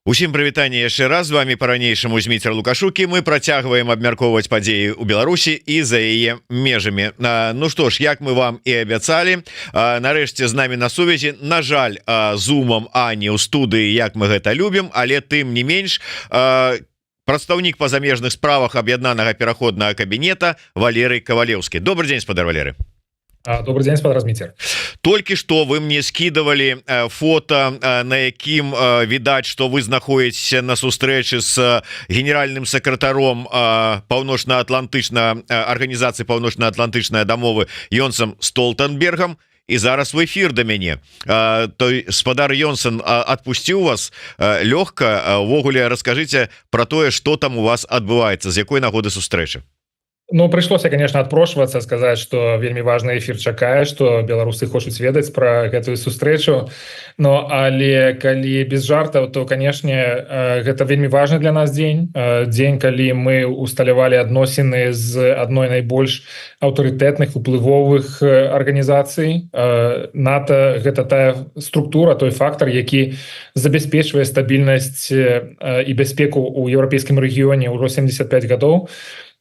Усім прывітанне яшчэ раз, з вами по-ранейшаму Зміцер Лукашукі. Мы працягваем абмяркоўваць падзеі ў Беларусі і за яе межамі. Ну што ж, як мы вам і абяцалі, нарэшце з намі на сувязі, на жаль, зумам, а не ў студыі, як мы гэта любім, але тым не менш, прадстаўнік па замежных справах аб'яднанага пераходнага кабінета Валерый Ковалеўскі. Добрый день, спадар Валеры. Добрый день, спадар Зміцер. Толькі што вы мне скидывали фото, на якім відаць, што вы знаходзіцеся на сустрэчы з генеральным сакратаром паўночна-атлантычнай арганізацыі паўночна-атлантычнай дамовы Йонсом Столтенбергом. І зараз в эфир до мяне. Той спадар Йонсон адпусціў вас лёгка. Увогуле раскажыце про тое, што там у вас адбываецца, з якой нагоды сустрэчы. Ну, прыйшлося, конечно, адпрошвацца, сказаць, што вельмі важны эфір чакае, што беларусы хочуць ведаць пра гэтую сустрэчу. Но але калі без жартаў, то, канешне, гэта вельмі важны для нас дзень. Дзень, калі мы усталявалі адносіны з адной найбольш аўтарытэтных, уплывовых арганізацый. НАТО — гэта тая структура, той фактор, які забяспечвае стабільнасць і бяспеку ў еўрапейскім рэгіёне ўжо 75 гадоў.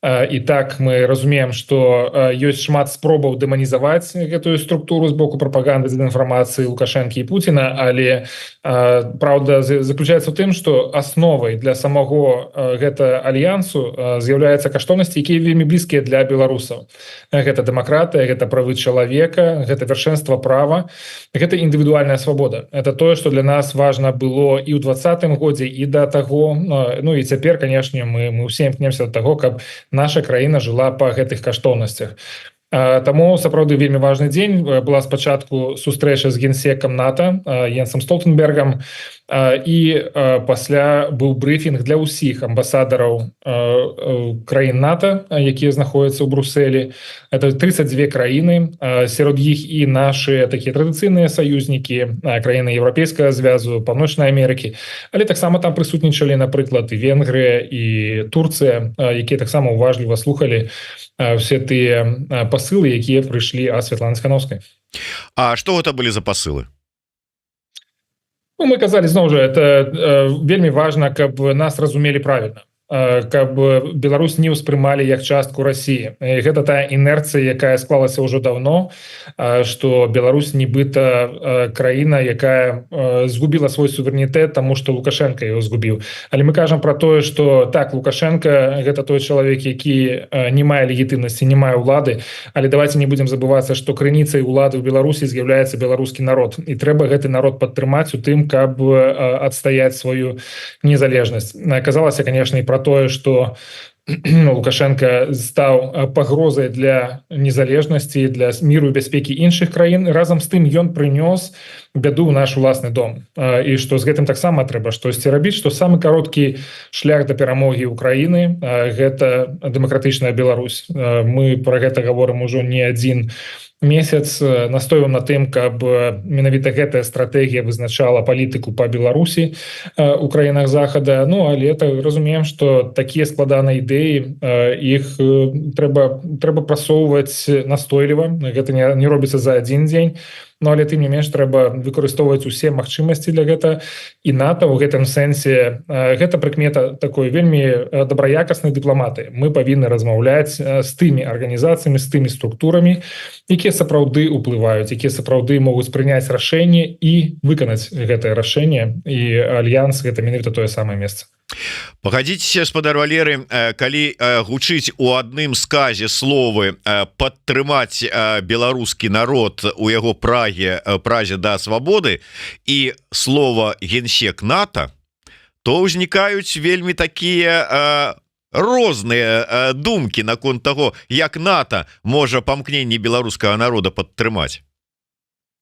І так мы разумеем, што ёсць шмат спробаў дэманізаваць гэтую структуру з боку прапаганды, з інфармацыі Лукашэнкі і Пуціна, але праўда заключаецца ў тым, што асновай для самого гэта альянсу з'яўляецца каштоўнасці, якія вельмі блізкія для беларусаў. Гэта дэмакратыя, гэта правы чалавека, гэта вяршэнства права, гэта індывідуальная свабода. Это тое, што для нас важна было і ў 20-м годзе, і да таго, ну і цяпер, канешне, мы ўсе імкнемся да таго, каб наша краіна жыла па гэтых каштоўнасцях. Таму сапраўды вельмі важны дзень. Была спачатку сустрэча з генсекам НАТО Йенсом Столтенбергом, і пасля быў брыфінг для ўсіх амбасадараў краін НАТО, якія знаходзяцца ў Брусэлі. Это 32 краіны, сярод іх і нашыя такія традыцыйныя саюзнікі, краіны Еўрапейскага звязу, Паўночнай Амерыкі, але таксама там прысутнічалі, напрыклад, і Венгрыя, і Турцыя, якія таксама уважліва слухалі все тыя пасылы, якія прыйшлі ад Святланы Цханаўскай. А што гэта былі за пасылы? Ну, мы казалі, зноў жа, это вельмі важна, каб нас разумелі правільна, каб Беларусь не ўспрымалі як частку Расіі. Гэта тая інерцыя, якая склалася ўжо даўно, што Беларусь нібыта краіна, якая згубіла свой суверэнітэт, таму што Лукашенко яго згубіў. Але мы кажам пра тое, што так, Лукашенко — гэта той чалавек, які не мае легітымнасці, не мае ўлады, але давайте не будзем забывацца, што крыніцай улады ў Беларусі з'яўляецца беларускі народ. І трэба гэты народ падтрымаць у тым, каб адстаяць сваю незалежнасць. Казалася, канешне, і пра тое, што Лукашенко стаў пагрозай для незалежнасці, для міру і бяспекі іншых краін. Разам з тым ён прынёс бяду ў наш уласны дом. І што з гэтым таксама трэба штосьці рабіць, што самы кароткі шлях да перамогі ўкраіны — гэта дэмакратычная Беларусь. Мы пра гэта гаворым ужо не адзін месяц, настойваем на тым, каб менавіта гэтая стратэгія вызначала палітыку па Беларусі у краінах захада. Ну, але разумеем, што такія складаныя ідэі, іх трэба прасоўваць настойліва. Гэта не робіцца за адзін дзень. Ну, але тым не менш трэба выкарыстоўваць усе магчымасці для гэта. І НАТО ў гэтым сэнсе гэта прыкмета такой вельмі добраякаснай дыпламаты. Мы павінны размаўляць з тымі арганізацыямі, з тымі структурамі, якія сапраўды ўплываюць, якія сапраўды могуць прыняць рашэнне і выканаць гэтае рашэнне. І альянс — гэта менавіта тое самае месца. Пагадзіцеся, спадар Валеры, калі гучыць у адным сказе словы падтрымаць беларускі народ у яго празе да свабоды і слова генсек НАТО, то ўзнікаюць вельмі такія розныя думкі наконт таго, як НАТО можа памкненне беларускага народа падтрымаць.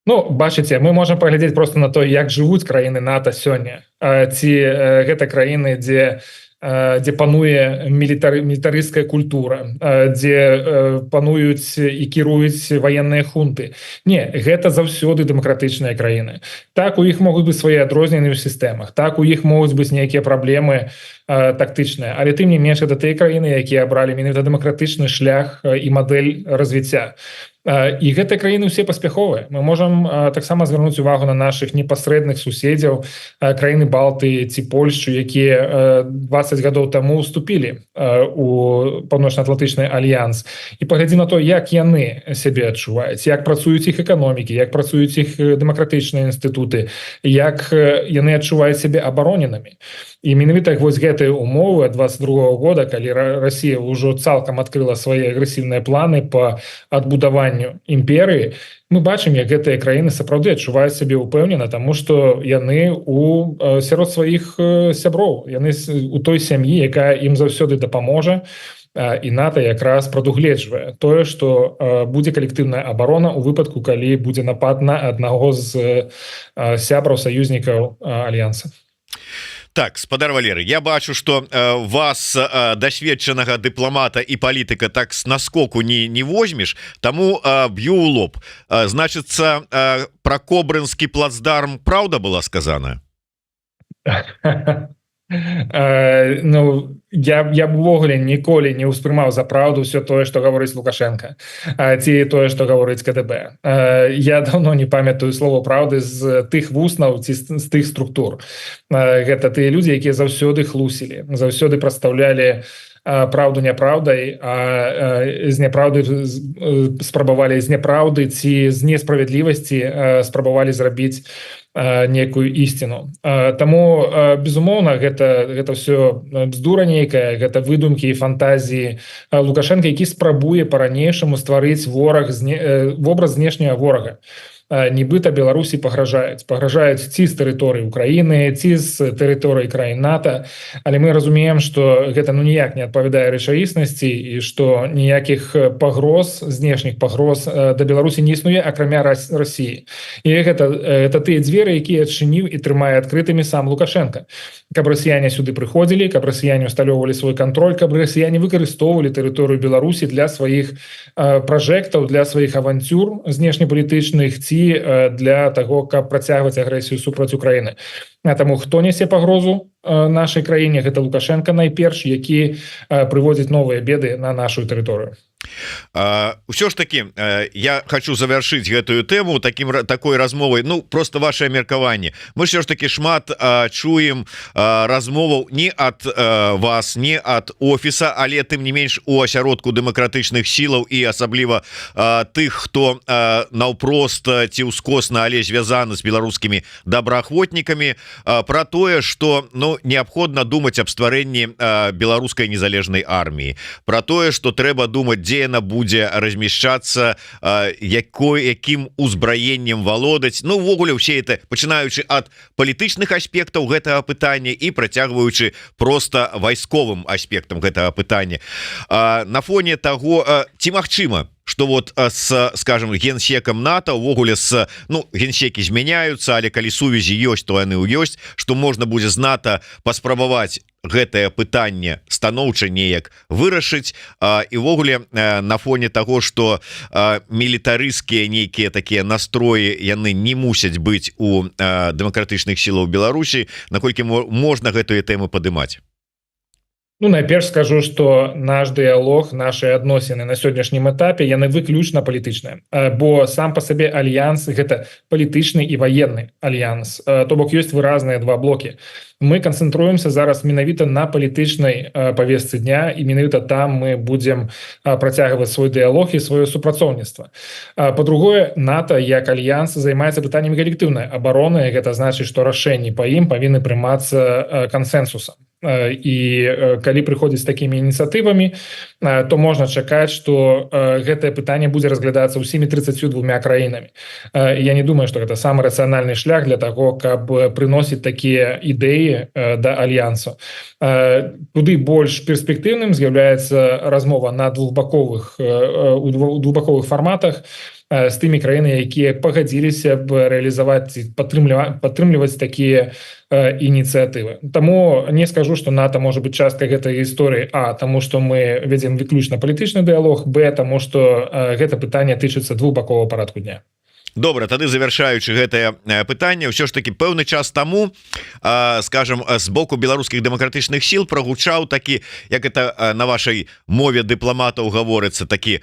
Ну, бачыце, мы можам паглядзець просто на то, як жывуць краіны НАТО сёння. Ці гэта краіны, дзе пануе мілітарысцкая культура, дзе пануюць і кіруюць ваенныя хунты. Не, гэта заўсёды дэмакратычныя краіны. Так, у іх могуць быць свае адрозненні ў сістэмах, так, у іх могуць быць нейкія праблемы тактычныя, але тым не менш гэта тыя краіны, якія абралі менавіта дэмакратычны шлях і мадэль развіцця. І гэтыя краіны ўсе паспяховыя. Мы можам таксама звярнуць увагу на нашых непасрэдных суседзяў, краіны Балтыі ці Польшчу, якія 20 гадоў таму уступілі у паўночна-атлантычны альянс. І паглядзі на то, як яны сябе адчуваюць, як працуюць іх эканомікі, як працуюць іх дэмакратычныя інстытуты, як яны адчуваюць сябе абароненымі. І менавіта вось гэтыя умовы 22 года, калі Расія ўжо цалкам адкрыла свае агрэсіўныя планы па адбудаванню імперыі, мы бачым, як гэтыя краіны сапраўды адчуваюць сябе ўпэўнена, таму што яны сярод сваіх сяброў, яны у той сям'і, якая ім заўсёды дапаможа, і НАТО якраз прадугледжвае тое, што будзе калектыўная абарона ў выпадку, калі будзе напад на аднаго з сябраў саюзнікаў альянса. Так, спадар Валерый, я бачу, что вас, досведчанага дыпламата і палітыка, так с наскоку не возьмешь, таму б'ю ў лоб. Значыцца, про Кобрынскі плацдарм правда была сказана? Ну, я б увогуле ніколі не ўспрымаў за праўду все тое, што гаворыць Лукашенко, ці тое, што гаворыць КДБ. Я давно не памятаю слова праўды з тых вуснаў ці з тых структур. Гэта тыя людзі, якія заўсёды хлусілі, заўсёды прадстаўлялі праўду няпраўдай, а з няпраўды спрабавалі з няпраўды ці з несправядлівасці спрабавалі зрабіць некую ісціну. Таму, безумоўна, гэта все бздура нейкая, гэта выдумкі і фантазіі Лукашенка, які спрабуе па-ранейшаму стварыць вобраз знешняга ворага. Нібыта Беларусі пагражаюць ці з тэрыторыі Украіны, ці з тэрыторыі краін НАТО, але мы разумеем, што гэта ніяк не адпавядае рэчаіснасці і што ніякіх пагроз, знешніх пагроз да Беларусі не існуе, акрамя Расіі. І гэта тыя дзверы, якія адчыніў і трымае адкрытымі сам Лукашенко. Каб расіяне сюды прыходзілі, каб расіяне усталёўвалі свой кантроль, каб расіяне выкарыстоўвалі тэрыторыю Беларусі для сваіх пражэктаў, для сваіх аванцюр знешнепалітычных ці для таго, каб працягваць агрэсію супраць Украіны. Таму хто нясе пагрозу нашай краіне, гэта Лукашенко найперш, які прыводзіць новыя беды на нашу тэрыторыю. Усё ж таки я хочу завершыць гэтую тэму такой размовай. Ну просто ваше меркаванне. Мы все ж таки шмат чуем размоваў не ад вас, не ад офіса, але тым не менш у асяродку дэмакратычных сілаў і асабліва тых, хто наўпрост ці ўскосна, але звязаны з беларускімі добраахвотнікамі, про тое, что неабходна думаць аб стварэнні беларускай незалежнай арміі, про тое, что трэба думаць, дзе яна будзе размяшчацца, якім узбраеннем валодаць. Ну, увогуле ўсе это, пачынаючы ад палітычных аспектаў гэтага пытання і працягваючы просто вайсковым аспектам гэтага пытання. На фоне таго, ці магчыма, что вот скажем, генсекам НАТО увогуле генсекі змяняюцца, але калі сувязі ёсць, то яны ёсць, што можна будзе з НАТО паспрабаваць гэтае пытанне станоўча неяк вырашыць. І ўвогуле на фоне того, что мілітарысцкія нейкія такія настроі яны не мусяць быць у дэмакратычных сілаў Беларусі, наколькі можна гэтыя тэмы падымаць? Ну, найперш скажу, што наш дыялог, наши адносіны на сённяшнім этапе, яны выключна палітычныя, бо сам па сабе альянс гэта палітычны і ваенны альянс, то бок ёсць выразныя два блокі. Мы канцэнтруемся зараз менавіта на палітычнай павестцы дня, і менавіта там мы будзем працягваць свой дыялог і сваё супрацоўніцтва. Па-другое, НАТО як альянс займаецца пытаннямі калектыўнай абароны, гэта значыць, што рашэнні па ім павінны прымацца кансэнсусам. І калі прыходзіць з такімі ініцыятывамі, то можна чакаць, што гэтае пытанне будзе разглядацца ўсімі 32 краінамі. Я не думаю, што гэта самы рацыянальны шлях для таго, каб прыносіць такія ідэі да альянсу. Куды больш перспектыўным з'яўляецца размова на двухбаковых фарматах з тымі краінамі, якія пагадзіліся б рэалізаваць і падтрымліваць такія ініцыятывы. Таму не скажу, што НАТО можа быць часткай гэтай гісторыі, таму што мы вядзем выключна палітычны дыялог, таму што гэта пытанне тычыцца двухбаковага парадку дня. Добра, тады завяршаючы гэтае пытанне, ўсё ж таки пэўны час таму, скажем, з боку беларускіх дэмакратычных сіл прагучаў такі, як это на вашай мове дыпламатаў гаворыцца, такі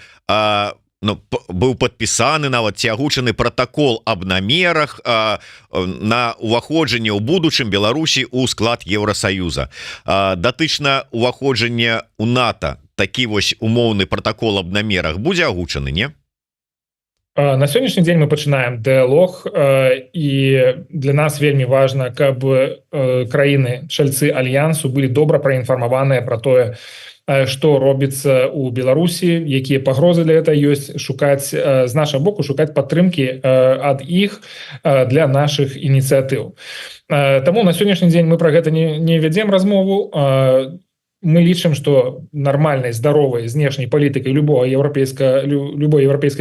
быў падпісаны нават ці агучаны протакол аб намерах на уваходжанне ў будучым Беларусі ў склад Еўросаюза. Датычна уваходжання ў НАТО такі вось умоўны протакол аб намерах будзе агучаны, не? На сённяшні дзень мы пачынаем дыялог, і для нас вельмі важна, каб краіны чальцы альянсу былі добра праінфармаваныя пра тое, што робіцца ў Беларусі, якія пагрозы для гэта ёсць, шукаць з нашага боку шукаць падтрымкі ад іх для нашых ініцыятыў. Таму на сённяшні дзень мы пра гэта не вядзем размову. Мы лічым, што нармальнай здаровай знешняй палітыкай любой еўрапейскай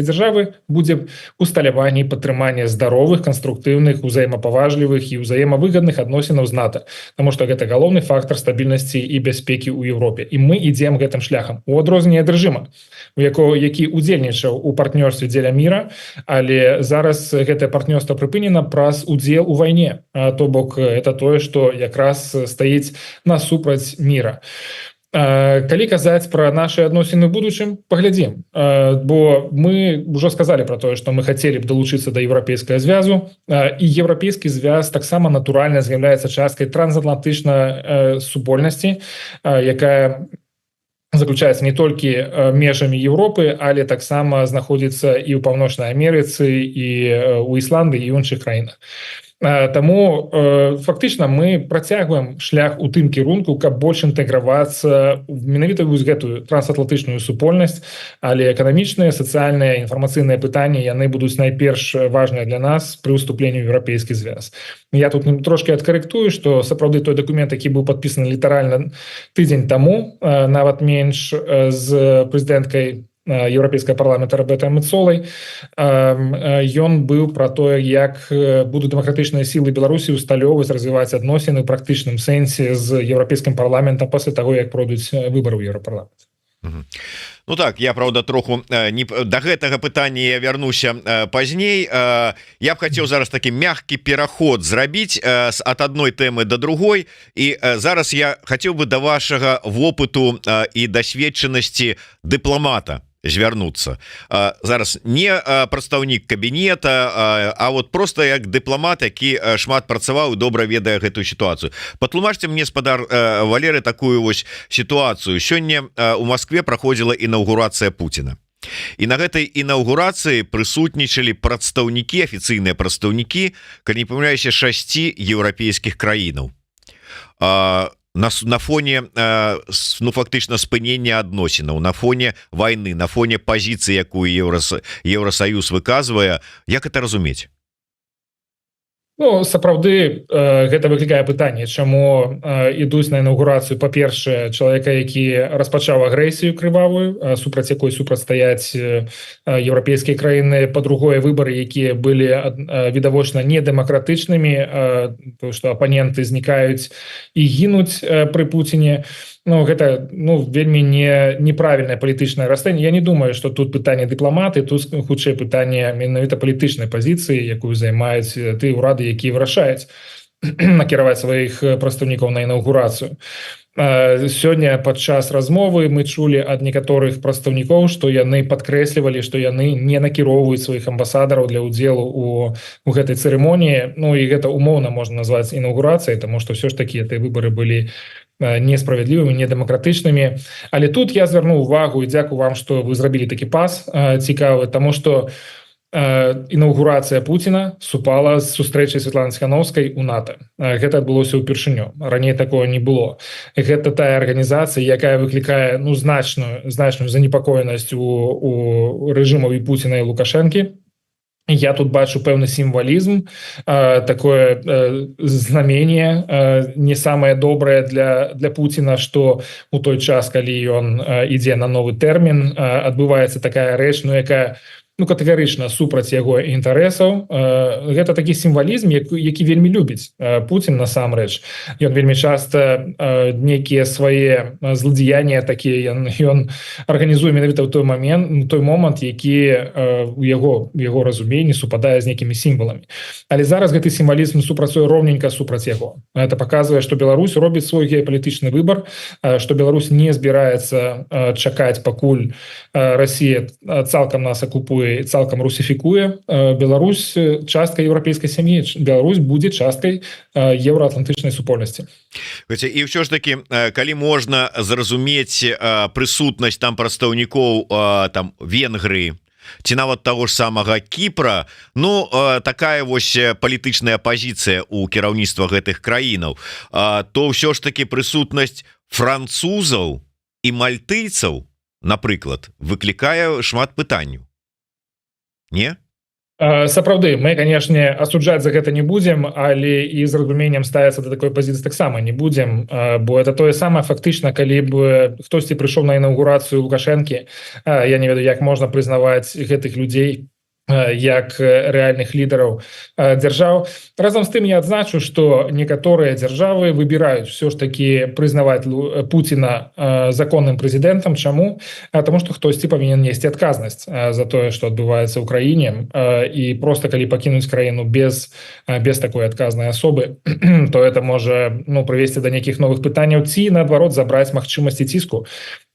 дзяржавы будзе усталяванне і падтрыманне здаровых, канструктыўных, узаемапаважлівых і ўзаемавыгадных адносінаў з НАТО, таму што гэта галоўны фактар стабільнасці і бяспекі ў Еўропе. І мы ідзем гэтым шляхам. У адрозненне ад рэжыма, які удзельнічаў у партнёрстве дзеля міра, але зараз гэтае партнёрства прыпынена праз удзел у вайне. То бок это тое, што якраз стаіць насупраць міра. Калі казаць пра нашы адносіны ў будучым, паглядзім, бо мы ўжо сказалі пра тое, што мы хацелі б далучыцца да еўрапейскага звязу, і еўрапейскі звяз таксама натуральна з'яўляецца часткай трансатлантычнай супольнасці, якая заключаецца не толькі межамі Еўропы, але таксама знаходзіцца і ў Паўночнай Амерыцы, і ў Ісландыі, і ў іншых краінах. Таму фактычна мы працягваем шлях у тым кірунку, каб больш інтэгравацца менавіта ў гэтую трансатлантычную супольнасць, але эканамічныя, сацыяльныя, інфармацыйныя пытанні яны будуць найперш важныя для нас пры ўступленні ў еўрапейскі звяз. Я тут трошки адкарэктую, што сапраўды той дакумент, які быў падпісаны літаральна тыдзень таму, нават менш, з прэзідэнткай Еўрапейскага парламента Робертай Мецолай, ён быў пра тое, як будуць дэмакратычныя сілы Беларусі усталёваць, развіваць адносіны ў практычным сэнсе з еўрапейскім парламентам пасля таго, як пройдуць выбары ў Еўрапарламент. Ну так, я, правда, троху да гэтага пытання я вярнуся пазней. Я б хацеў зараз такі мягкі пераход зрабіць ад адной тэмы да другой, і зараз я хацеў бы да вашага вопыту і дасведчанасці дыпламата звярнуцца. Зараз не прадстаўнік кабінета, а вот просто як дыпламат, які шмат працаваў і добра ведае гэтую сітуацыю. Патлумачце мне, спадар Валерый, такую вось сітуацыю. Сёння у Маскве праходзіла інаўгурацыя Пуціна. І на гэтай інаўгурацыі прысутнічалі прадстаўнікі, афіцыйныя прадстаўнікі, калі не памыляюся, 6 еўрапейскіх краінаў. На фоне фактычна спынення адносінаў, на фоне вайны, на фоне пазіцыі, якую Еўросаюз выказвае, як это разумець? Ну, сапраўды, гэта выклікае пытанне, чаму ідуць на інаўгурацыю, па-першае, чалавека, які распачаў агрэсію крывавую, супраць якой супрацьстаяць еўрапейскія краіны, па-другое, выбары, якія былі відавочна недэмакратычнымі, тому што апаненты знікаюць і гінуць пры Пуціне. Ну, гэта вельмі неправільнае палітычнае расстаўленне. Я не думаю, што тут пытанне дыпламаты, тут хутчэй пытанне менавіта палітычнай пазіцыі, якую займаюць тыя ўрады, якія вырашаюць накіраваць сваіх прадстаўнікоў на інаўгурацыю. Сёння падчас размовы мы чулі ад некаторых прадстаўнікоў, што яны падкрэслівалі, што яны не накіроўваюць сваіх амбасадараў для ўдзелу у гэтай цырымоніі. Ну і гэта умоўна можна назваць інаўгурацыяй, таму што ўсё ж такі тыя выбары былі несправядлівымі, недэмакратычнымі. Але тут я звярну увагу, і дзякую вам, што вы зрабілі такі пас цікавы, таму што інаўгурацыя Пуціна супала з сустрэчай Святланы Ціханаўскай у НАТО. Гэта адбылося ўпершыню. Раней такого не было. Гэта тая арганізацыя, якая выклікае значную занепакоенасць у рэжымаў і Пуціна і Лукашэнкі. Я тут бачу пэўны сімвалізм, такое знамение не самае добрае для Пуціна, што у той час, калі ён ідзе на новы тэрмін, адбываецца такая рэч, якая ну катэгарычна супраць яго інтарэсаў. Гэта такі сімвалізм, які вельмі любіць Путін насамрэч. Ён вельмі часта нейкія свае злодзеянні такія ён арганізуе менавіта ў той момант, які у яго разуменні супадае з нейкімі сімваламі. Але зараз гэты сімвалізм супрацуе роўненька супраць яго. Это показывае, што Беларусь робіць свой геапалітычны выбар, што Беларусь не збіраецца чакаць, пакуль Расія цалкам нас акупуе, цалкам русіфікуе. Беларусь частка еўрапейскай сям'і, Беларусь будзе часткай еўраатлантычнай супольнасці. І ўсё ж таки, калі можна зразумець прысутнасць там прадстаўнікоў там Венгрыі ці нават таго ж самага Кіпра, ну такая вось палітычная пазіцыя у кіраўніцтва гэтых краінаў, то ўсё ж таки прысутнасць французаў і мальтыйцаў, напрыклад, выклікае шмат пытанняў. Не? Сапраўды, мы, канешне, асуджаць за гэта не будзем, але і з разуменнем ставіцца да такой пазіцыі таксама не будзем, бо это тое самае фактычна, калі б хтосьці прыйшоў на інаўгурацыю Лукашэнкі, я не ведаю, як можна прызнаваць гэтых людзей як рэальных лідараў дзяржаў. Разам з тым я адзначу, што некаторыя дзяржавы выбіраюць ўсё ж такі прызнаваць Пуціна законным прэзідэнтам. Чаму? Таму што хтосьці павінен несці адказнасць за тое, што адбываецца ў краіне, і проста калі пакінуць краіну без такой адказнай асобы, то это можа прывесці да нейкіх новых пытанняў ці наадварот забраць магчымасці ціску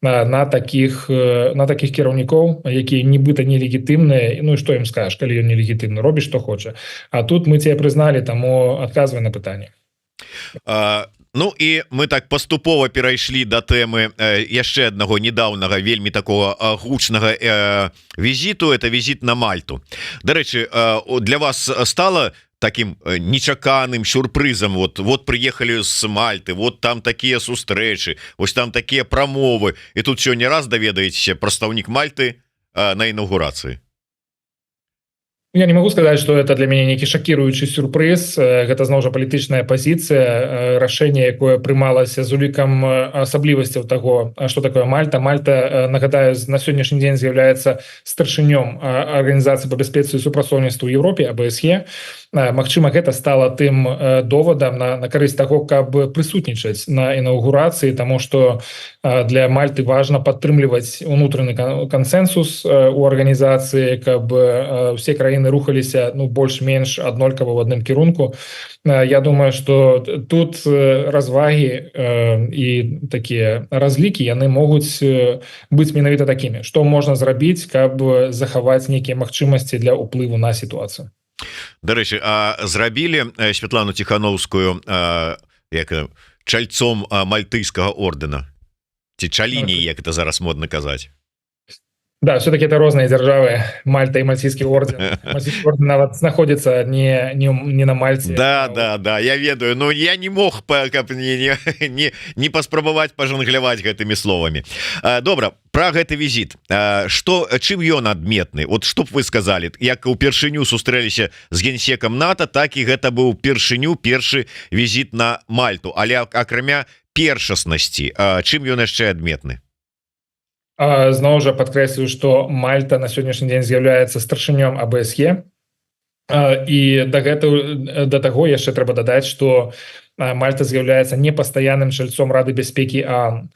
на таких кіраўнікоў, якія нібыта нелегітымныя. Ну і што ім скажаш, калі ён нелегітымны, робіш што хоча. А тут мы цябе прызналі, таму адказвай на пытанне. Ну і мы так паступова перайшлі да тэмы яшчэ аднаго недаўнага вельмі такого гучнага візіту, это візіт на Мальту. Дарэчы, для вас стала таким нечаканым сюрпрызам, вот приехали с Мальты, вот там такие сустрэчы, вось там такие прамовы, і тут сёння раз даведаецеся прадстаўнік Мальты на інаўгурацыі. Я не могу сказать, что это для меня нейкі шакіруючы сюрприз. Гэта зноў жа палітычная пазіцыя, рашэнне, якое прымалася з улікам асаблівасцяў таго, што такое Мальта. Мальта, нагадаю, на сённяшні дзень з'яўляецца старшынём Арганізацыі па бяспецы і супрацоўніцтву ў Еўропе, АБСЕ. Магчыма, гэта стала тым довадам на карысць таго, каб прысутнічаць на інаўгурацыі, таму што для Мальты важна падтрымліваць унутраны кансенсус у арганізацыі, каб усе краіны рухаліся больш-менш аднолькава ў адным кірунку. Я думаю, што тут развагі і такія разлікі яны могуць быць менавіта такімі, што можна зрабіць, каб захаваць нейкія магчымасці для ўплыву на сітуацыю. Дарэчы, а зрабілі Святлану Ціхановскую чальцом мальтыйскага ордэна ці чаліні, як это зараз модна казаць? Да, все-таки это разные державы. Мальта и Мальтийский орден. Мальтийский орден нават находится не на Мальте. Да, я ведаю. Но я не мог не паспрабаваць пажангляваць гэтымі словамі. Добра, про гэты візіт. Чым ён адметны? Вот што б вы сказалі? Як упершыню сустрэліся з генсекам НАТО, так і гэта быў першы візіт на Мальту. Але акрамя першаснасці, чым ён яшчэ адметны? Зноў жа падкрэслю, што Мальта на сённяшні дзень з'яўляецца старшынём АБСЕ, і да таго яшчэ трэба дадаць, што Мальта з'яўляецца непастаянным чальцом Рады бяспекі ААН.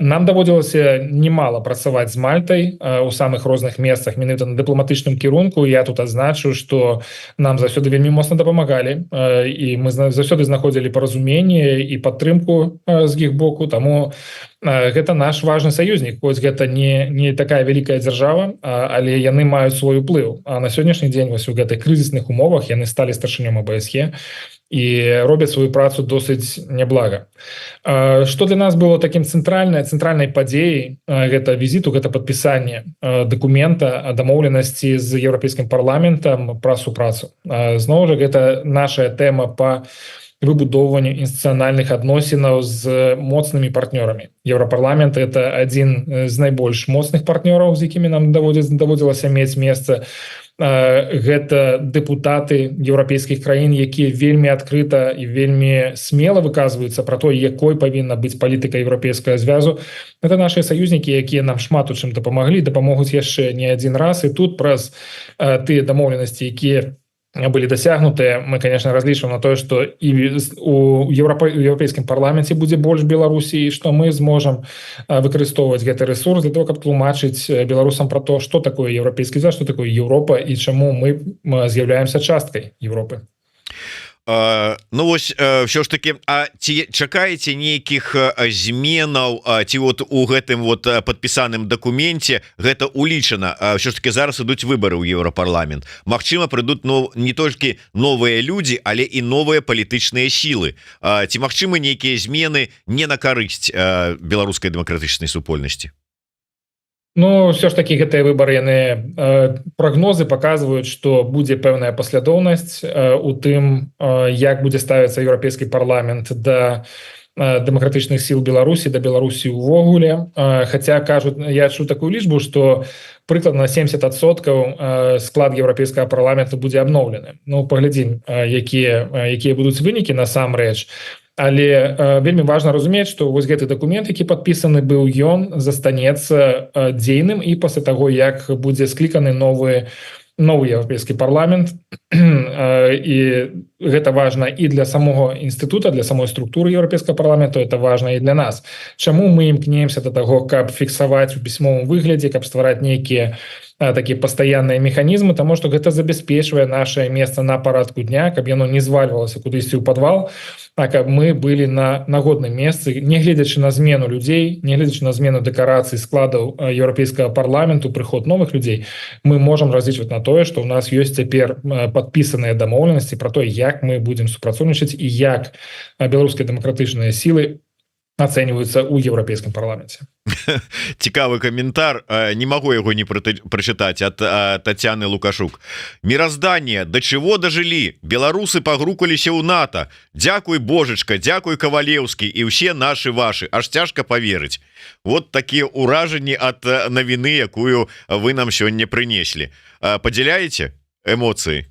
Нам даводзілася немало працаваць з Мальтай у самых розных месцах менавіта на дыпламатычным кірунку. Я тут адзначу, што нам заўсёды вельмі моцна дапамагалі, і мы заўсёды знаходзілі паразуменне і падтрымку з іх боку, таму гэта наш важны саюзнік. Хоць гэта не такая вялікая дзяржава, але яны маюць свой уплыў. А на сённяшні дзень вось у гэтых крызісных умовах яны сталі старшынём АБСЕ і робяць сваю працу досыць няблага. Што для нас было такім цэнтральнай падзеяй гэта візіту, гэта падпісанне дакумента дамоўленасці з еўрапейскім парламентам пра супрацу. Зноў жа, гэта наша тэма па выбудоўванню інстытуцыянальных адносінаў з моцнымі партнёрамі. Еўрапарламент — это адзін з найбольш моцных партнёраў, з якімі нам даводзілася мець месца. гэта дэпутаты еўрапейскіх краін, якія вельмі адкрыта і вельмі смела выказваюцца пра то, якой павінна быць палітыка еўрапейскага звязу. Это нашыя саюзнікі, якія нам шмат у чым дапамогуць яшчэ не адзін раз. І тут праз тыя дамоўленасці, якія были дасягнутыя, мы, конечно, разлічваем на тое, што і у еўрапейскім парламенце будзе больш Беларусі, і што мы зможам выкарыстоўваць гэты рэсурс для того, каб тлумачыць беларусам пра то, што такое еўрапейскі звяз, што такое Еўропа і чаму мы з'яўляемся часткай Европы. Ну вось все ж таки, а ці чакаеце нейкіх зменаў, ці вот у гэтым вот падпісаным дакуменце гэта улічана? Все ж таки зараз ідуць выбары ў Еўрапарламент. Магчыма, прыйдуць не толькі новыя людзі, але і новыя палітычныя сілы. Ці магчымы нейкія змены не на карысць беларускай дэмакратычнай супольнасці? Ну, все ж таки гэтыя выбары, яны прагнозы паказваюць, што будзе пэўная паслядоўнасць у тым, як будзе ставіцца еўрапейскі парламент да дэмакратычных сіл Беларусі, да Беларусі ўвогуле. Хаця кажуць, я чуў такую лічбу, што прыкладна 70% склад еўрапейскага парламента будзе абноўлены. Ну, паглядзім, якія будуць вынікі насамрэч. Але вельмі важна разумець, што вось гэты дакумент, які падпісаны быў, ён застанецца дзейным і пасля таго, як будзе скліканы новы еўрапейскі парламент. І гэта важна і для самого інстытута, для самой структуры еўрапейскага парламенту, это важна і для нас. Чаму мы імкнемся да таго, каб фіксаваць у пісьмовым выглядзе, каб ствараць нейкія такія пастаянныя механізмы, таму што гэта забяспечвае нашае месца на парадку дня, каб яно не звальвалася кудысьці ў падвал, а каб мы былі на нагодным месцы, не гледзячы на змену людзей, не гледзячы на змену дэкарацый складаў еўрапейскага парламенту, прыход новых людзей, мы можам разлічваць на тое, што ў нас ёсць цяпер падпісаныя дамоўленасці пра то, як мы будзем супрацоўнічаць і як беларускія дэмакратычныя сілы ацэньваюцца ў еўрапейскім парламенце. Цікавы каментар, не могу его не прочитать, от Татьяны Лукашук. Мироздание, до чего дожили? Белорусы погрукаліся ў НАТО. Дякуй, Божечка, дякуй, Кавалеўскі, и все наши ваши. Аж тяжко поверить. Вот такие уражені от навіны, якую вы нам сёння прынеслі. Падзяляеце эмоцыі?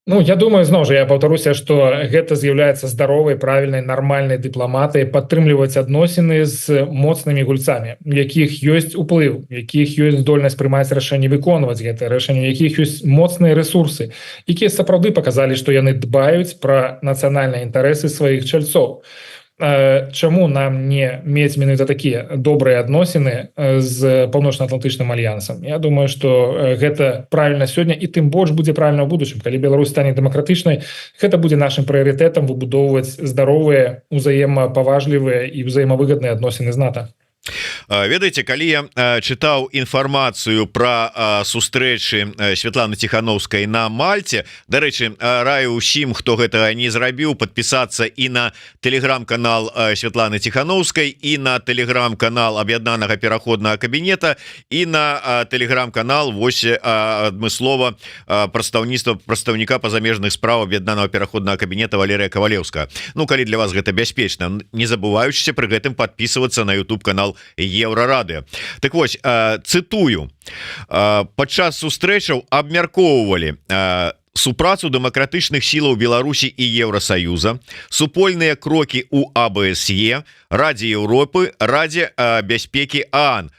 Ну, я думаю, зноў жа, я паўтаруся, што гэта з'яўляецца здаровай, правільнай, нармальнай дыпламатыяй падтрымліваць адносіны з моцнымі гульцамі, у якіх ёсць уплыў, якіх ёсць здольнасць прымаць рашэнні, выконваць гэтыя рашэнні, якіх ёсць моцныя рэсурсы, якія сапраўды паказалі, што яны дбаюць пра нацыянальныя інтарэсы сваіх чальцоў. Чаму нам не мець менавіта такія добрыя адносіны з паўночна-атлантычным альянсам? Я думаю, што гэта правільна сёння і тым больш будзе правільна ў будучым. Калі Беларусь стане дэмакратычнай, гэта будзе нашым прыярытэтам выбудоўваць здаровыя, узаемапаважлівыя і ўзаемавыгадныя адносіны з НАТО. Ведаеце, калі я чытаў інфармацыю пра сустрэчы Святланы Ціхановскай на Мальце, дарэчы, раю ўсім, хто гэтага не зрабіў, падпісацца і на тэлеграм-канал Святланы Ціхановскай, і на тэлеграм-канал Аб'яднанага пераходнага кабінета, і на тэлеграм-канал вось адмыслова прадстаўніка па замежных справ Аб'яднанага пераходнага кабінета Валерыя Кавалеўскага. Ну, калі для вас гэта бяспечна, не забываючыся пры гэтым падпісвацца на YouTube канал Еўрарадыё. Так вось, цытую, падчас сустрэчаў абмяркоўвалі супрацу дэмакратычных сілаў Беларусі і Еўрасаюза, супольныя крокі ў АБСЕ, Радзе Еўропы, Радзе бяспекі ААН.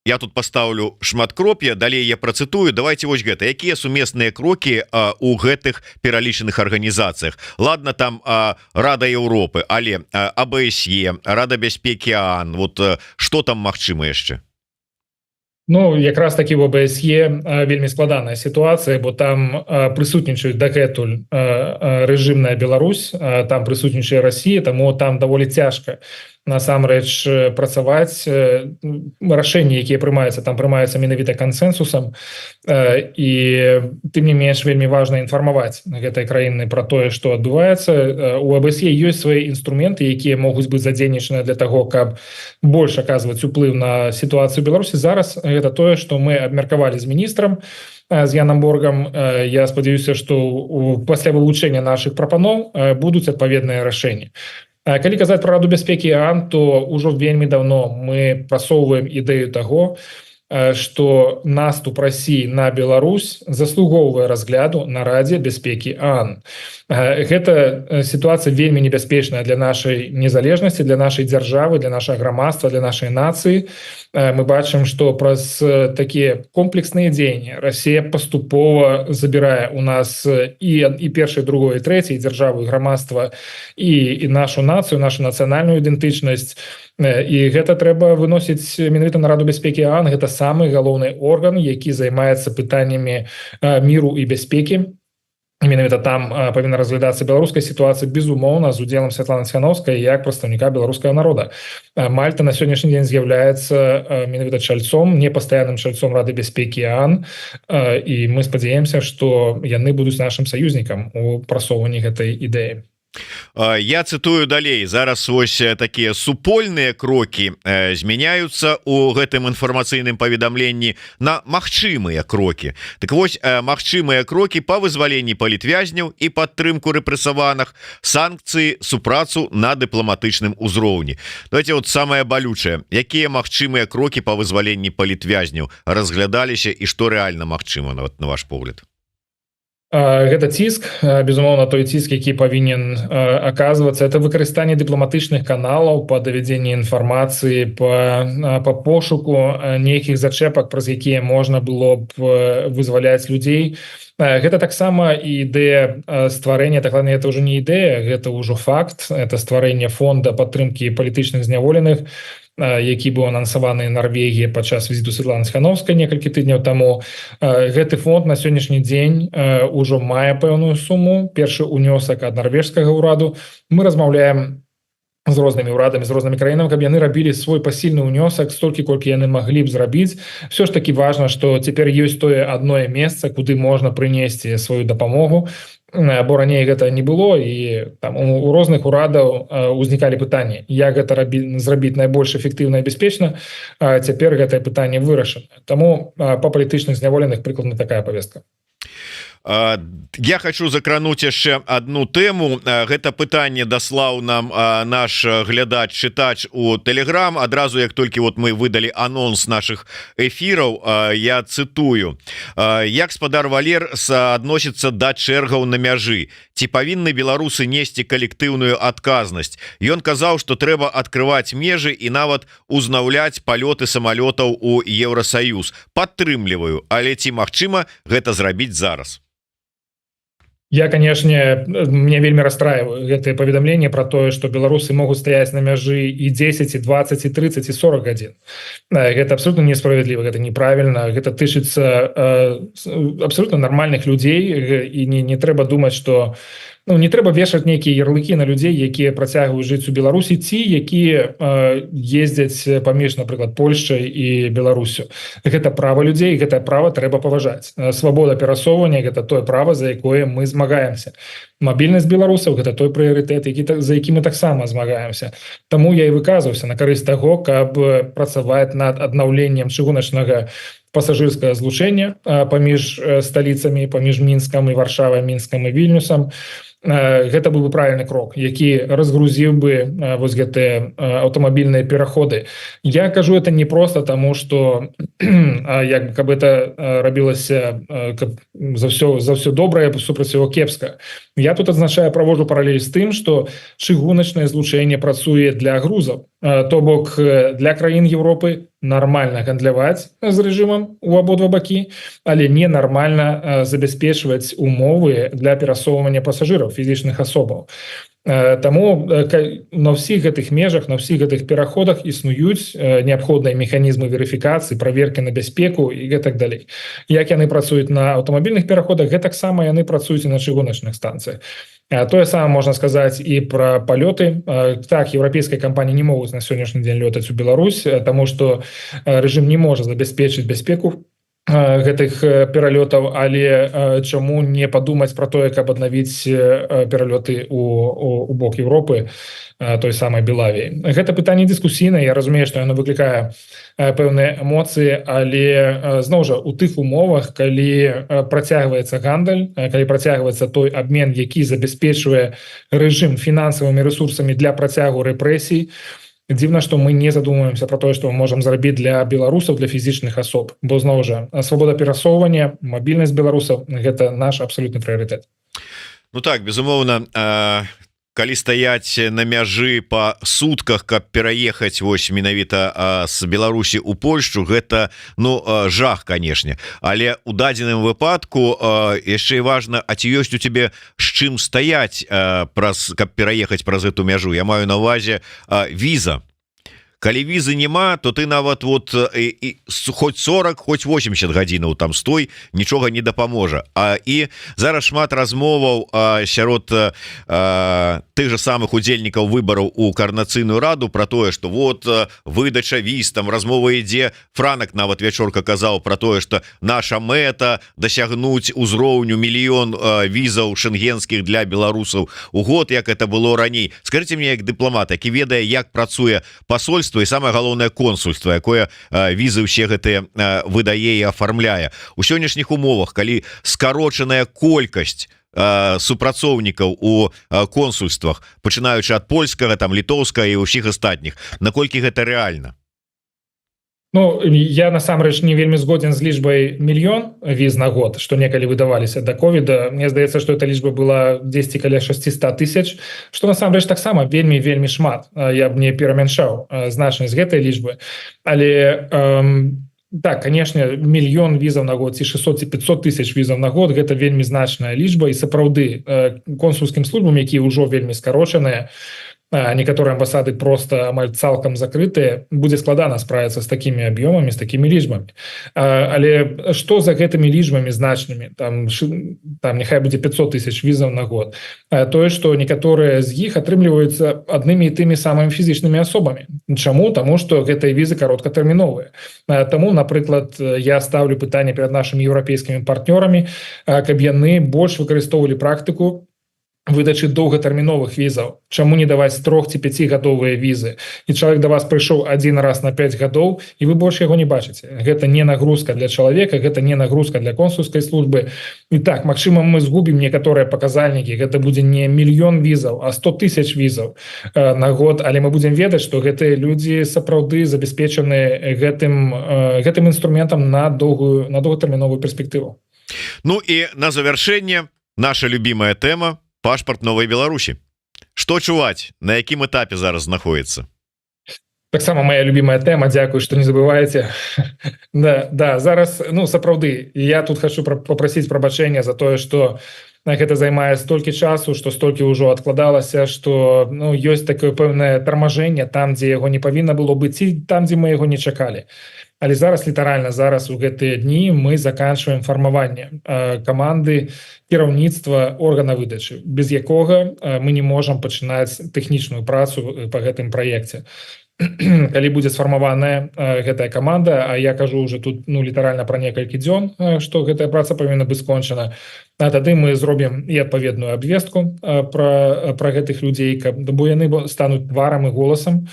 Я тут поставлю шматкроп'я, далей я працытую. Давайте вось гэта. Якія сумесныя крокі у гэтых пералічаных арганізацыях? Ладно, там Рада Еўропы, але АБСЕ, Рада бяспекі ААН, вот што там магчыма яшчэ? Ну, якраз такі в ОБСЕ вельмі складаная сітуацыя, бо там прысутнічаюць дагэтуль рэжымная Беларусь, там прысутнічае Расія, таму там даволі цяжка насамрэч працаваць. Рашэнні, якія прымаюцца, там прымаюцца менавіта кансэнсусам, і тым не менш вельмі важна інфармаваць гэтай краіны пра тое, што адбываецца. У ОБСЕ ёсць свае інструменты, якія могуць быць задзейнічаны для таго, каб больш аказваць уплыў на сітуацыю Беларусі. Зараз гэта тое, што мы абмеркавалі з міністрам, з Янам Боргам. Я спадзяюся, што пасля вылучэння нашых прапаноў будуць адпаведныя рашэнні. Калі казаць пра Раду бяспекі ААН, то ўжо вельмі даўно мы прасоўваем ідэю таго, што наступ России на Беларусь заслугоўвае разгляду на Радзе бяспекі ААН. Гэта сітуацыя вельмі небяспечная для нашай незалежнасці, для нашай дзяржавы, для нашага грамадства, для нашай нацыі. Мы бачым, што праз такія комплексныя дзеянні Россия паступова забірае у нас і першае, другое, трэцяе дзяржаву, грамадства і нашу нацыю, нашу нацыянальную ідэнтычнасць. І гэта трэба выносіць менавіта на Раду бяспекі ААН. Гэта самы галоўны орган, які займаецца пытаннямі міру і бяспекі. Менавіта там павінна разглядацца беларуская сітуацыя, безумоўна, з удзелам Святланы Ціхановскай як прадстаўніка беларускага народа. Мальта на сённяшні дзень з'яўляецца менавіта чальцом, непастаянным чальцом Рады бяспекі ААН, і мы спадзяемся, што яны будуць нашым саюзнікам у прасоўванні гэтай ідэі. Я цитую далей. Зараз ось такія супольныя крокі змяняюцца у гэтым інфармацыйным паведамленні на магчымыя крокі. Так вось, магчымыя крокі па вызваленні палітвязняў і падтрымку рэпрэсаваных, санкцыі, супрацу на дыпламатычным узроўні. Давайте вот самае балючае. Якія магчымыя крокі па вызваленні палітвязняў разглядаліся і што рэальна магчыма, на ваш погляд? Гэта ціск, безумоўна, той ціск, які павінен аказвацца, это выкарыстанне дыпламатычных каналаў па давядзенні інфармацыі, па пошуку нейкіх зачэпак, праз якія можна было б вызваляць людзей. Гэта таксама ідэя стварэння, дакладна, это ўжо не ідэя, гэта ўжо факт, это стварэнне фонда падтрымкі палітычных зняволеных, які быў анансаваны Нарвегіі падчас візіту Святланы Ціхановскай некалькі тыдняў таму. Гэты фонд на сённяшні дзень ужо мае пэўную суму, першы унёсак ад нарвежскага ўраду. Мы размаўляем з рознымі ўрадамі, з рознымі краінамі, каб яны рабілі свой пасільны ўнёсак столькі, колькі яны маглі б зрабіць. Все ж таки важна, што цяпер ёсць тое адное месца, куды можна прынесці сваю дапамогу, бо раней гэта не было, і там у розных урадаў узнікалі пытанні, як гэта зрабіць найбольш эфектыўна і бяспечна. Цяпер гэтае пытанне вырашана. Таму па палітычных зняволеных прыкладна такая павестка. Я хочу закрануць яшчэ одну тэму. Гэта пытанне даслаў нам наш глядач-чытач у Telegram. Адразу як толькі вот мы выдалі анонс наших эфіраў, я цытую: як спадар Валер адносіцца да чэргаў на мяжы, ці павінны беларусы несці калектыўную адказнасць? Ён казаў, што трэба адкрываць межы і нават узнаўляць палёты самалётаў у Еўрасаюз. Падтрымліваю, але ці магчыма гэта зрабіць зараз? Я, конечно, мне вельмі расстраиваю гэтае паведамленне про тое, што беларусы могуць стаяць на мяжы і 10, і 20, і 30, і 40 гадзін. Гэта абсолютно несправядліва, гэта неправільна, гэта тычыцца абсолютно нормальных людзей, і не трэба думаць, што не трэба вешаць нейкія ярлыкі на людзей, якія працягваюць жыць у Беларусі, ці якія ездзяць паміж, напрыклад, Польшчай і Беларусю. Гэта права людзей, гэтае права трэба паважаць. Свабода перасоўвання — гэта тое права, за якое мы змагаемся. Мабільнасць беларусаў — гэта той прыярытэт, за які мы таксама змагаемся. Таму я і выказваўся на карысць таго, каб працаваць над аднаўленнем чыгуначнага пасажырскага злучэння паміж сталіцамі, паміж Мінскам і Варшавай, Мінскам і Вільнюсам. Гэта быў бы правільны крок, які разгрузіў бы вось гэтыя аўтамабільныя пераходы. Я кажу это не просто таму, што каб это рабілася за ўсё добрае супраць усяго кепска. Я тут адзначаю, праводжу паралель з тым, што чыгуначнае злучэнне працуе для грузаў, то бок для краін Европы нормально гандляваць з рэжымам у абодва бакі, але ненармальна забяспечваць умовы для перасоўвання пасажыраў, фізічных асобаў. Таму на ўсіх гэтых межах, на ўсіх гэтых пераходах існуюць неабходныя механізмы верыфікацыі, праверкі на бяспеку і гэтак далей. Як яны працуюць на аўтамабільных пераходах, гэтаксама яны працуюць і на чыгуначных станцыях. Тое самае можна сказаць і пра палёты. Так, еўрапейскія кампаніі не могуць на сённяшні дзень лётаць у Беларусь, таму што рэжым не можа забяспечыць бяспеку гэтых пералётаў, але чаму не падумаць пра тое, каб аднавіць пералёты у бок Европы, той самай Белавіі. Гэта пытанне дыскусійнае, я разумею, што яно выклікае пэўныя эмоцыі, але зноў жа у тых умовах, калі працягваецца гандаль, калі працягваецца той абмен, які забяспечвае рэжым фінансавымі рэсурсамі для працягу рэпрэсій, Дзіўна, што мы не задумваемся про тое, што мы можам зрабіць для беларусаў, для фізічных асоб, бо зноў жа свабода перасоўвання, мабільнасць беларусаў гэта наш абсалютны прыярытэт. Ну так, безумоўна, калі стаяць на мяжы па сутках, каб пераехаць вось менавіта з Беларусі ў Польшчу, гэта жах, канешне, але у дадзеным выпадку яшчэ і важна, а ці ёсць у цябе з чым стаяць, каб пераехаць праз эту мяжу. Я маю на ўвазе віза. Калі візы няма, то ты нават вот хоць 40, хоць 80 гадзінаў там стой, нічога не дапаможа. І зараз шмат размоваў сярод тых же самых удзельнікаў выбараў у Коордынацыйную раду про тое, што вот выдача віз, там размова ідзе, Франак нават вячорка казаў про тое, што наша мэта дасягнуць узроўню 1 мільён візаў шенгенскіх для беларусаў у год, як это было раней. Скажите мне, як дыпламат, які ведае, як працуе пасольство і самае галоўнае консульство, якое візы ўсе гэтыя выдае і афармляе. У сённяшніх умовах, калі скарочаная колькасць супрацоўнікаў у консульствах, пачынаючы ад польскага, там літоўскага і ўсіх астатніх, наколькі гэта рэальна? Ну, я насамрэч не вельмі згоден з лічбай 1 мільён віз на год, што некалі выдаваліся да ковіда. Мне здаецца, што эта лічба была дзесьці каля 600 тысяч, што насамрэч таксама вельмі шмат. Я б не перамяншаў значнасць гэтай лічбы. Але так, канешне, 1 мільён візаў на год ці 600 ці 500 тысяч візаў на год гэта вельмі значная лічба, і сапраўды консульскім службам, якія ўжо вельмі скарочаныя, некаторыя амбасады просто амаль цалкам закрытыя, будзе складана справіцца з такімі аб'ёмамі, з такімі лічбамі. Але што за гэтымі лічбамі значнымі? Там няхай будзе 500 тысяч візаў на год. Тое, што некаторыя з іх атрымліваюцца аднымі і тымі самымі фізічнымі асобамі. Чаму? Таму што гэтыя візы кароткатэрміновыя. Таму, напрыклад, я ставлю пытанне перад нашымі еўрапейскімі партнёрамі, каб яны больш выкарыстоўвалі практыку выдачы доўгатэрміновых візаў. Чаму не даваць 3 ці 5гадовыя візы? І чалавек да вас прыйшоў адзін раз на 5 гадоў, і вы больш яго не бачыце. Гэта не нагрузка для чалавека, гэта не нагрузка для консульскай службы. І так, магчыма, мы згубім некаторыя паказальнікі. Гэта будзе не 1 мільён візаў, а 100 тысяч візаў на год. Але мы будзем ведаць, што гэтыя людзі сапраўды забяспечаны гэтым інструментам на доўгатэрміновую перспектыву. Ну і на завяршэнне наша любимая тэма — пашпарт Новай Беларусі. Што чуваць, на якім этапе зараз знаходіцца? Таксама моя любимая тэма, дзякую, што не забываеце. Да, зараз, сапраўды, я тут хочу попросіць прабачэння за тое, што гэта займае столькі часу, што столькі ўжо адкладалася, што ёсць такое пэўнае тармажэнне там, дзе яго не павінна было быць, і там, дзе мы яго не чакалі. Але зараз, літаральна, зараз у гэтыя дні мы заканчваем фармаванне каманды кіраўніцтва органа выдачы, без якога мы не можам пачынаць тэхнічную працу па гэтым праекце. Калі будзе сфармаваная гэтая каманда, а я кажу уже тут літаральна пра некалькі дзён, што гэтая праца павінна быць скончана, тады мы зробім і адпаведную абвестку пра гэтых людзей, бо яны стануць тварам і голасам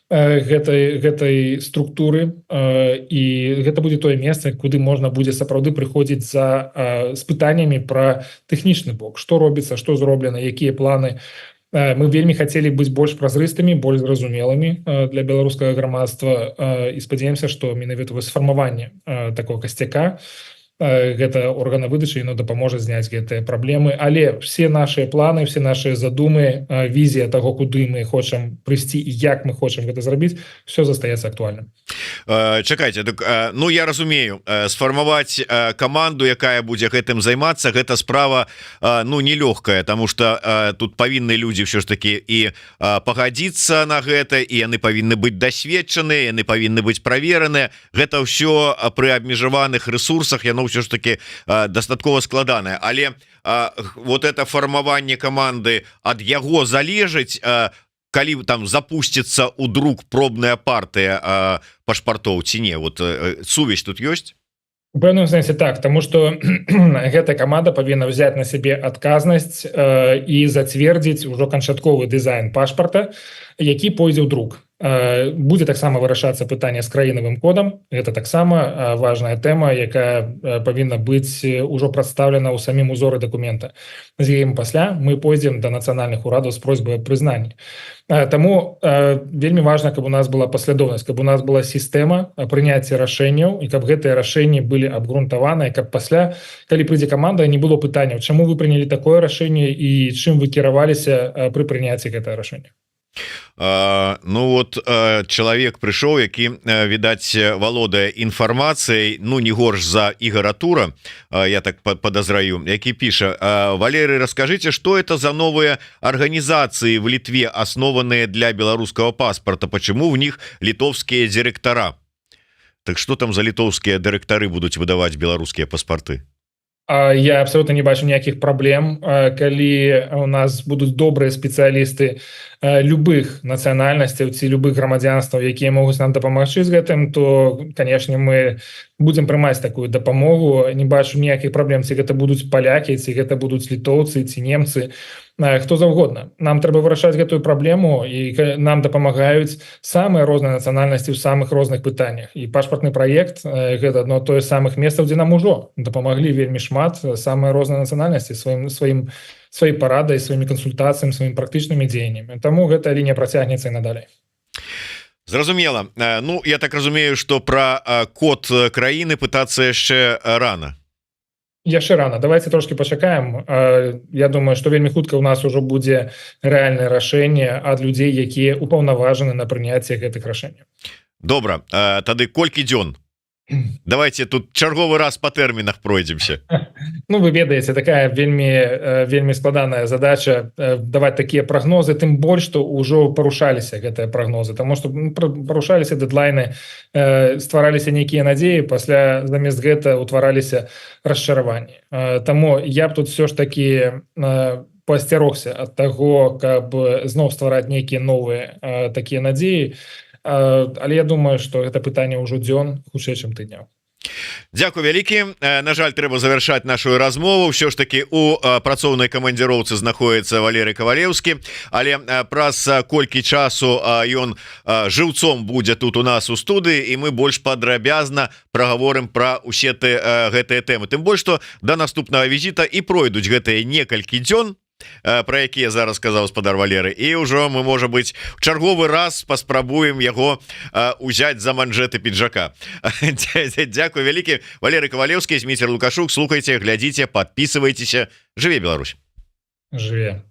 гэтай структуры, і гэта будзе тое месца, куды можна будзе сапраўды прыходзіць з пытаннямі пра тэхнічны бок, што робіцца, што зроблена, якія планы. Мы вельмі хацелі быць больш празрыстымі, больш зразумелымі для беларускага грамадства, і спадзяемся, што менавіта сфармаванне такого касцяка гэта органа выдачы, яно дапаможа зняць гэтыя праблемы. Але все наши планы, все наши задумы, візія таго, куды мы хочам прыйсці і як мы хочам гэта зрабіць, все застаецца актуальным. Чакайце, я разумею, сфармаваць каманду, якая будзе гэтым займацца, гэта справа нелёгкая, тому что тут павінны людзі ўсё ж таки і пагадзіцца на гэта, і яны павінны быць дасведчаныя, яны павінны быць правераныя. Гэта ўсё пры абмежаваных ресурсах, яно ўсё ж таки дастаткова складанае. Але вот это фармаванне каманды, ад яго залежыць, калі там запусціцца ў друк пробная партыя пашпартоў ці не, вот сувязь тут ёсць? У пэўным сэнсе так, таму што гэтая каманда павінна ўзяць на сябе адказнасць і зацвердзіць ужо канчатковы дызайн пашпарта, які пойдзе ў друк. Будзе таксама вырашацца пытанне з краінавым кодам. Гэта таксама важная тэма, якая павінна быць ужо прадстаўлена ў самім узоры дакумента. З ім пасля мы пойдзем да нацыянальных урадаў з просьбай аб прызнанні. Таму вельмі важна, каб у нас была паслядоўнасць, каб у нас была сістэма прыняцця рашэнняў і каб гэтыя рашэнні былі абгрунтаваныя, каб пасля, калі прыйдзе каманда, не было пытанняў, чаму вы прынялі такое рашэнне і чым вы кіраваліся пры прыняцці гэтага рашэння. Ну вот чалавек прыйшоў, які відаць валодае інфармацыяй, ну не горш за Ігора Тура, я так подозраю, які піша: Валерий, расскажите, что это за новые организации в Литве, основанные для белорусского паспорта, почему в них литовские директора? Так что там за литовские директоры будут выдавать белорусские паспорты? Я абсолютно не бачу ніякіх праблем, калі у нас будуць добрыя спецыялісты любых нацыянальнасцяў ці любых грамадзянстваў, якія могуць нам дапамагчы з гэтым, то, канешне, мы будзем прымаць такую дапамогу. Не бачу ніякіх праблем, ці гэта будуць палякі, ці гэта будуць літоўцы, ці немцы, хто заўгодна. Нам трэба вырашаць гэтую праблему, і нам дапамагаюць самыя розныя нацыянальнасці ў самых розных пытаннях. І пашпартны праект — гэта адно тое з самых месцаў, дзе нам ужо дапамаглі вельмі шмат самыя розныя нацыянальнасці сваёй парадай, сваімі кансультацыямі, сваімі практычнымі дзеяннямі. Таму гэта лінія працягнецца і надалей. Зразумела. Ну, я так разумею, што пра код краіны пытацца яшчэ рана. Яшчэ рана. Давайте трошки пачакаем. Я думаю, што вельмі хутка ў нас ужо будзе рэальнае рашэнне ад людзей, якія ўпаўнаважаны на прыняцце гэтых рашэнняў. Добра, тады колькі дзён? Давайте тут чарговы раз по тэрмінах пройдземся. Ну, вы ведаеце, такая вельмі складаная задача даваць такія прагнозы, тым больш, што ўжо парушаліся гэтыя прагнозы, таму што парушаліся дэдлайны, ствараліся нейкія надзеі, пасля замест гэта ўтвараліся расчараванні. Таму я б тут все ж такі паасцярогся ад таго, каб зноў ствараць нейкія новыя такія надзеі. Але я думаю, што гэта пытанне ўжо дзён, хутчэй, чым тыдняў. Дзякуй вялікі. На жаль, трэба завяршаць нашу размову. Ўсё ж такі у працоўнай камандзіроўцы знаходіцца Валерый Кавалеўскі, але праз колькі часу ён жыўцом будзе тут у нас у студыі, і мы больш падрабязна прагаворым пра усе гэтыя тэмы. Тым больш, што да наступнага візіта і пройдуць гэтыя некалькі дзён, про якія зараз сказаў гаспадар Валеры, і ўжо мы, можа быць, в чарговы раз паспрабуем яго узяць за манжеты піджака. Дзякуй вялікі. Валерый Кавалеўскі, Зміцер Лукашук. Слухайце, глядзіце, подписывайтеся. Жыве Беларусь. Жыве.